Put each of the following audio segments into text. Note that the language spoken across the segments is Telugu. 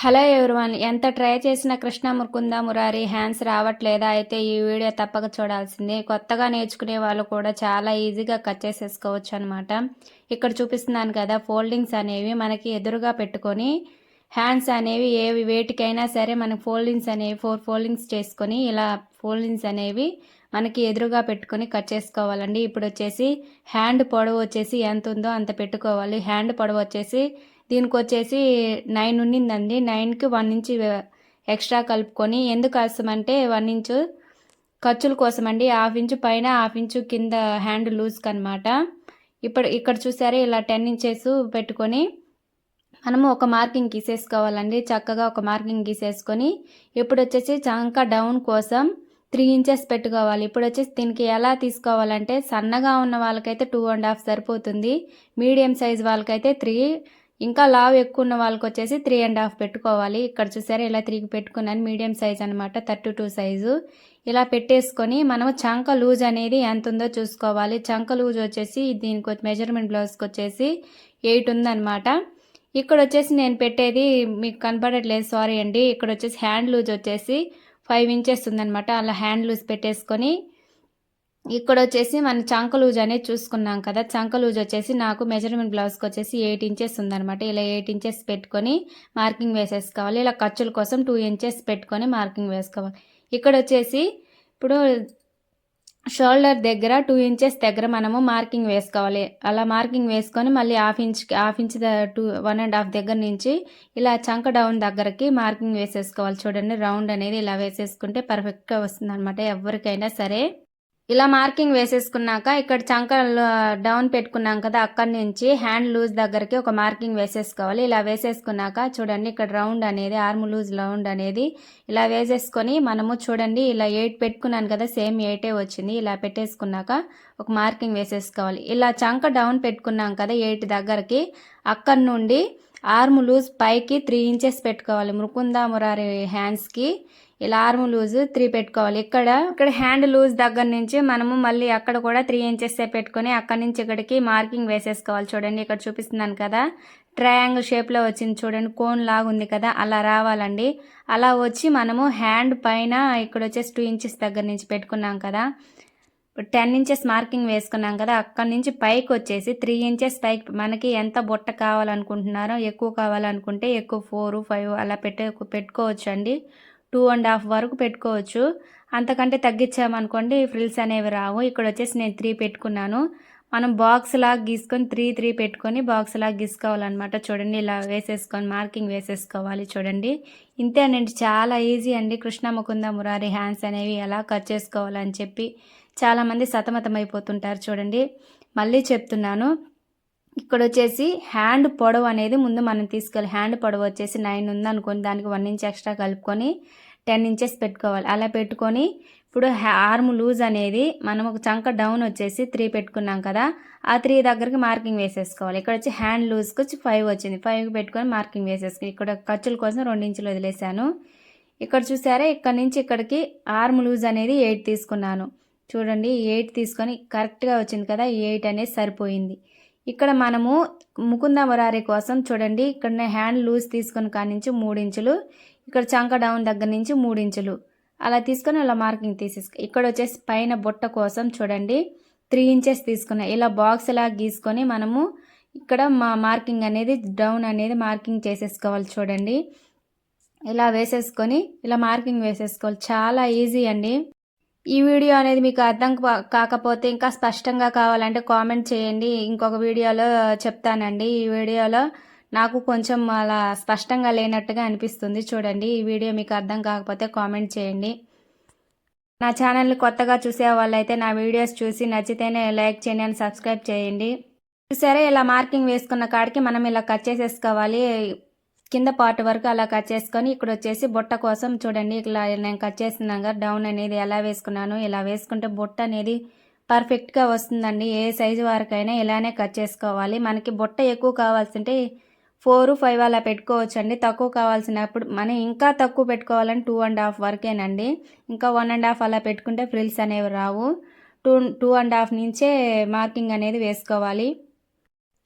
హలో ఎవ్రీవన్, ఎంత ట్రై చేసినా కృష్ణ ముకుంద మురారి హ్యాండ్స్ రావట్లేదా? అయితే ఈ వీడియో తప్పక చూడాల్సిందే. కొత్తగా నేర్చుకునే వాళ్ళు కూడా చాలా ఈజీగా కట్ చేసేసుకోవచ్చు అనమాట. ఇక్కడ చూపిస్తున్నాను కదా, ఫోల్డింగ్స్ అనేవి మనకి ఎదురుగా పెట్టుకొని హ్యాండ్స్ అనేవి ఏవి వేటికైనా సరే మనకి ఫోల్డింగ్స్ అనేవి 4 ఫోల్డింగ్స్ చేసుకొని ఇలా ఫోల్డింగ్స్ అనేవి మనకి ఎదురుగా పెట్టుకొని కట్ చేసుకోవాలండి. ఇప్పుడు వచ్చేసి హ్యాండ్ పొడవు వచ్చేసి ఎంత ఉందో అంత పెట్టుకోవాలి. హ్యాండ్ పొడవు వచ్చేసి దీనికి వచ్చేసి 9 ఉన్నిందండి. 9కి 1 ఇంచ్ ఎక్స్ట్రా కలుపుకొని, ఎందుకు అవసరమంటే 1 ఇంచు ఖర్చుల కోసం అండి. 1/2 ఇంచు పైన 1/2 ఇంచు కింద హ్యాండ్ లూజ్కి అనమాట. ఇక్కడ చూసారా, ఇలా 10 ఇంచెస్ పెట్టుకొని మనము ఒక మార్కింగ్ గీసేసుకోవాలండి. చక్కగా ఒక మార్కింగ్ గీసేసుకొని ఇప్పుడు వచ్చేసి చంక డౌన్ కోసం 3 ఇంచెస్ పెట్టుకోవాలి. ఇప్పుడు వచ్చేసి దీనికి ఎలా తీసుకోవాలంటే, సన్నగా ఉన్న వాళ్ళకైతే 2.5 సరిపోతుంది. మీడియం సైజ్ వాళ్ళకైతే 3, ఇంకా లావ్ ఎక్కువ ఉన్న వాళ్ళకి వచ్చేసి 3.5 పెట్టుకోవాలి. ఇక్కడ చూసారా, ఇలా 3కి పెట్టుకున్నాను. మీడియం సైజ్ అనమాట, 32 సైజు. ఇలా పెట్టేసుకొని మనము చంక లూజ్ అనేది ఎంత ఉందో చూసుకోవాలి. చంక లూజ్ వచ్చేసి దీనికి మెజర్మెంట్ బ్లౌజ్కి వచ్చేసి 8 ఉందన్నమాట. ఇక్కడ వచ్చేసి నేను పెట్టేది మీకు కనపడట్లేదు, సారీ అండి. ఇక్కడ వచ్చేసి హ్యాండ్ లూజ్ వచ్చేసి 5 ఇంచెస్ ఉందన్నమాట. అలా హ్యాండ్ లూజ్ పెట్టేసుకొని ఇక్కడ వచ్చేసి మన చంక లూజ్ అనేది చూసుకున్నాం కదా. చంక లూజ్ వచ్చేసి నాకు మెజర్మెంట్ బ్లౌజ్కి వచ్చేసి 8 ఇంచెస్ ఉందన్నమాట. ఇలా 8 ఇంచెస్ పెట్టుకొని మార్కింగ్ వేసేసుకోవాలి. ఇలా ఖర్చుల కోసం 2 ఇంచెస్ పెట్టుకొని మార్కింగ్ వేసుకోవాలి. ఇక్కడ వచ్చేసి ఇప్పుడు షోల్డర్ దగ్గర 2 ఇంచెస్ దగ్గర మనము మార్కింగ్ వేసుకోవాలి. అలా మార్కింగ్ వేసుకొని మళ్ళీ హాఫ్ ఇంచ్ 1.5 దగ్గర నుంచి ఇలా చంక డౌన్ దగ్గరకి మార్కింగ్ వేసేసుకోవాలి. చూడండి, రౌండ్ అనేది ఇలా వేసేసుకుంటే పర్ఫెక్ట్గా వస్తుంది అనమాట ఎవరికైనా సరే. ఇలా మార్కింగ్ వేసేసుకున్నాక ఇక్కడ చంక డౌన్ పెట్టుకున్నాం కదా, అక్కడి నుంచి హ్యాండ్ లూజ్ దగ్గరికి ఒక మార్కింగ్ వేసేసుకోవాలి. ఇలా వేసేసుకున్నాక చూడండి, ఇక్కడ రౌండ్ అనేది ఆర్మ్ లూజ్ రౌండ్ అనేది ఇలా వేసేసుకొని మనము చూడండి, ఇలా 8 పెట్టుకున్నాను కదా, సేమ్ 8 వచ్చింది. ఇలా పెట్టేసుకున్నాక ఒక మార్కింగ్ వేసేసుకోవాలి. ఇలా చంక డౌన్ పెట్టుకున్నాం కదా 8 దగ్గరికి, అక్కడి నుండి ఆర్మ్ లూజ్ పైకి 3 ఇంచెస్ పెట్టుకోవాలి. ముకుంద మురారి హ్యాండ్స్కి ఇలా ఆర్మ్ లూజ్ 3 పెట్టుకోవాలి. ఇక్కడ హ్యాండ్ లూజ్ దగ్గర నుంచి మనము మళ్ళీ అక్కడ కూడా 3 ఇంచెస్ పెట్టుకొని అక్కడి నుంచి ఇక్కడికి మార్కింగ్ వేసేసుకోవాలి. చూడండి, ఇక్కడ చూపిస్తున్నాను కదా, ట్రయాంగిల్ షేప్లో వచ్చింది చూడండి, కోన్ లాగా ఉంది కదా, అలా రావాలండి. అలా వచ్చి మనము హ్యాండ్ పైన ఇక్కడ వచ్చేసి 2 ఇంచెస్ దగ్గర నుంచి పెట్టుకున్నాం కదా, 10 ఇంచెస్ మార్కింగ్ వేసుకున్నాం కదా, అక్కడి నుంచి పైకి వచ్చేసి 3 ఇంచెస్ పైకి మనకి ఎంత బొట్ట కావాలనుకుంటున్నారో, ఎక్కువ కావాలనుకుంటే ఎక్కువ 4, 5 అలా పెట్టుకోవచ్చు అండి. 2.5 వరకు పెట్టుకోవచ్చు. అంతకంటే తగ్గించామనుకోండి ఫ్రిల్స్ అనేవి రావు. ఇక్కడ వచ్చేసి నేను 3 పెట్టుకున్నాను. మనం బాక్స్ లాగా గీసుకొని 3 పెట్టుకొని బాక్స్ లాగా గీసుకోవాలన్నమాట. చూడండి, ఇలా వేసేసుకొని మార్కింగ్ వేసేసుకోవాలి. చూడండి, ఇంతేనండి, చాలా ఈజీ అండి. కృష్ణ ముకుంద మురారి హ్యాండ్స్ అనేవి ఎలా కట్ చేసుకోవాలని చెప్పి చాలామంది సతమతం అయిపోతుంటారు. చూడండి, మళ్ళీ చెప్తున్నాను, ఇక్కడ వచ్చేసి హ్యాండ్ పొడవు అనేది ముందు మనం తీసుకోవాలి. హ్యాండ్ పొడవు వచ్చేసి 9 ఉందనుకోండి, దానికి 1 ఇంచ్ ఎక్స్ట్రా కలుపుకొని 10 ఇంచెస్ పెట్టుకోవాలి. అలా పెట్టుకొని ఇప్పుడు ఆర్మ్ లూజ్ అనేది మనం ఒక చంక డౌన్ వచ్చేసి 3 పెట్టుకున్నాం కదా, ఆ 3 దగ్గరికి మార్కింగ్ వేసేసుకోవాలి. ఇక్కడ వచ్చి హ్యాండ్ లూజ్కి వచ్చి 5 వచ్చింది, 5 పెట్టుకొని మార్కింగ్ వేసేసుకోవాలి. ఇక్కడ ఖర్చుల కోసం 2 ఇంచులు వదిలేసాను. ఇక్కడ చూసారా, ఇక్కడ నుంచి ఇక్కడికి ఆర్మ్ లూజ్ అనేది 8 తీసుకున్నాను. చూడండి, 8 తీసుకొని కరెక్ట్గా వచ్చింది కదా, 8 అనేది సరిపోయింది. ఇక్కడ మనము ముకుంద మురారి కోసం చూడండి, ఇక్కడ హ్యాండ్ లూజ్ తీసుకుని కాడి నుంచి 3 ఇంచులు, ఇక్కడ చంక డౌన్ దగ్గర నుంచి 3 ఇంచులు అలా తీసుకొని ఇలా మార్కింగ్ తీసేసుకో. ఇక్కడ వచ్చేసి పైన బొట్ట కోసం చూడండి 3 ఇంచెస్ తీసుకున్నా. ఇలా బాక్స్ లాగా గీసుకొని మనము ఇక్కడ మార్కింగ్ అనేది డౌన్ అనేది మార్కింగ్ చేసేసుకోవాలి. చూడండి, ఇలా వేసేసుకొని ఇలా మార్కింగ్ వేసేసుకోవాలి. చాలా ఈజీ అండి. ఈ వీడియో అనేది మీకు అర్థం కాకపోతే ఇంకా స్పష్టంగా కావాలంటే కామెంట్ చేయండి, ఇంకొక వీడియోలో చెప్తానండి. ఈ వీడియోలో నాకు కొంచెం అలా స్పష్టంగా లేనట్టుగా అనిపిస్తుంది. చూడండి, ఈ వీడియో మీకు అర్థం కాకపోతే కామెంట్ చేయండి. నా ఛానల్ని కొత్తగా చూసే వాళ్ళైతే నా వీడియోస్ చూసి నచ్చితేనే లైక్ చేయండి అని సబ్స్క్రైబ్ చేయండి. చూసారా, ఇలా మార్కింగ్ వేసుకున్న కాడికి మనం ఇలా కట్ చేసేసుకోవాలి. కింద పార్ట్ వరకు అలా కట్ చేసుకొని ఇక్కడ వచ్చేసి బొట్ట కోసం చూడండి, ఇలా నేను కట్ చేసినాక డౌన్ అనేది ఎలా వేసుకున్నాను, ఇలా వేసుకుంటే బొట్ట అనేది పర్ఫెక్ట్గా వస్తుందండి. ఏ సైజు వరకైనా ఇలానే కట్ చేసుకోవాలి. మనకి బొట్ట ఎక్కువ కావాల్సింటే 4, 5 అలా పెట్టుకోవచ్చండి. తక్కువ కావాల్సినప్పుడు మనం ఇంకా తక్కువ పెట్టుకోవాలని 2.5 వరకేనండి. ఇంకా 1.5 అలా పెట్టుకుంటే ఫ్రిల్స్ అనేవి రావు. 2.5 నుంచే మార్కింగ్ అనేది వేసుకోవాలి.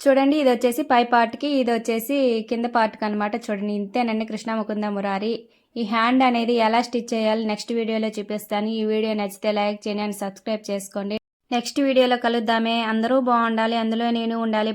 చూడండి ఇది వచ్చేసి పై పార్ట్కి, ఇది వచ్చేసి కింద పార్ట్కి అనమాట. చూడండి ఇంతేనండి కృష్ణ ముకుంద మురారి. ఈ హ్యాండ్ అనేది ఎలా స్టిచ్ చేయాలి నెక్స్ట్ వీడియోలో చూపిస్తాను. ఈ వీడియో నచ్చితే లైక్ చేయండి అండ్ సబ్స్క్రైబ్ చేసుకోండి. నెక్స్ట్ వీడియోలో కలుద్దామే. అందరూ బాగుండాలి, అందులో నేను ఉండాలి.